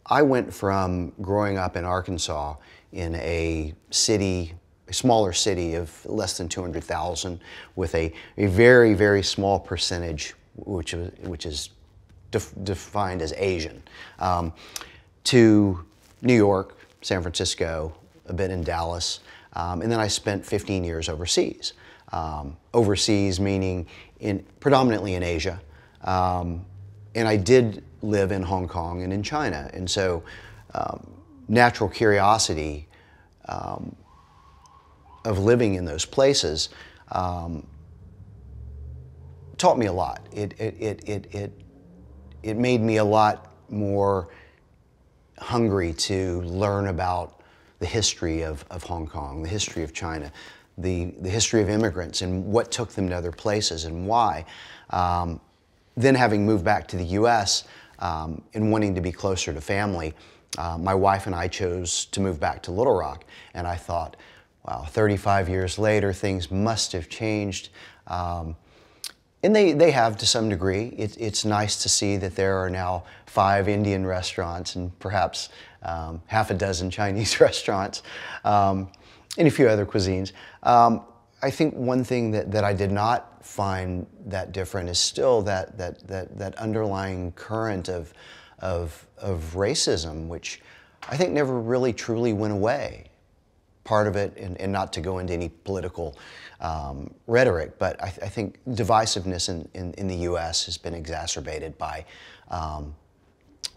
I went from growing up in Arkansas in a city, a smaller city of less than 200,000 with a very, very small percentage which is defined as Asian, to New York, San Francisco, a bit in Dallas, and then I spent 15 years overseas. Overseas meaning predominantly in Asia, and I did live in Hong Kong and in China, and so natural curiosity of living in those places taught me a lot. It made me a lot more hungry to learn about the history of Hong Kong, the history of China, the history of immigrants and what took them to other places and why. Then having moved back to the U.S. And wanting to be closer to family, my wife and I chose to move back to Little Rock, and I thought, wow, 35 years later, things must have changed. And they have to some degree. It's nice to see that there are now 5 Indian restaurants and perhaps half a dozen Chinese restaurants and a few other cuisines. I think one thing that I did not find that different is still that underlying current of racism, which I think never really truly went away. Part of it, and not to go into any political rhetoric, but I think divisiveness in the U.S. has been exacerbated by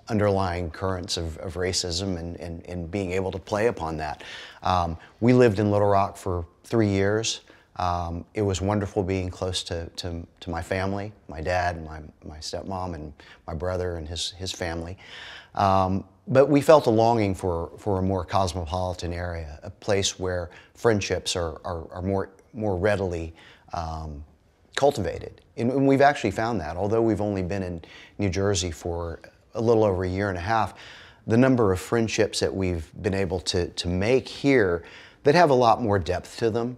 underlying currents of racism and being able to play upon that. We lived in Little Rock for 3 years. It was wonderful being close to my family, my dad, and my stepmom, and my brother and his family. But we felt a longing for a more cosmopolitan area, a place where friendships are more readily cultivated. And we've actually found that. Although we've only been in New Jersey for a little over a year and a half, the number of friendships that we've been able to make here that have a lot more depth to them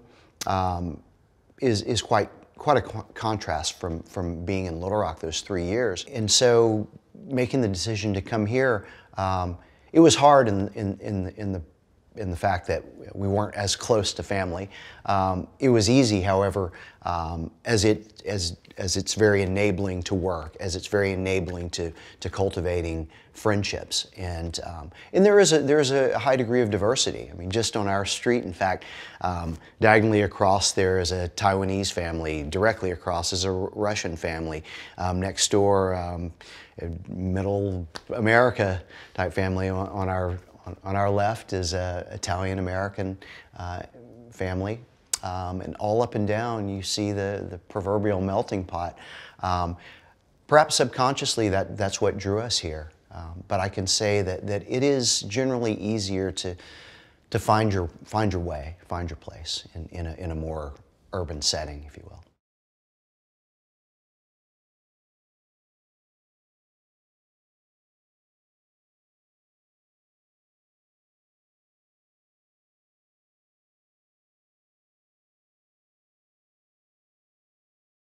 is quite a contrast from being in Little Rock those 3 years. And so making the decision to come here, it was hard in the fact that we weren't as close to family. It was easy, however, as it's very enabling to work, as it's very enabling to cultivating friendships, and there is a high degree of diversity. I mean, just on our street, in fact, diagonally across there is a Taiwanese family. Directly across is a Russian family. Next door, a Middle America type family. On our left is a Italian-American family, and all up and down you see the proverbial melting pot. Perhaps subconsciously that's what drew us here, but I can say that it is generally easier to find your way, find your place in a more urban setting, if you will.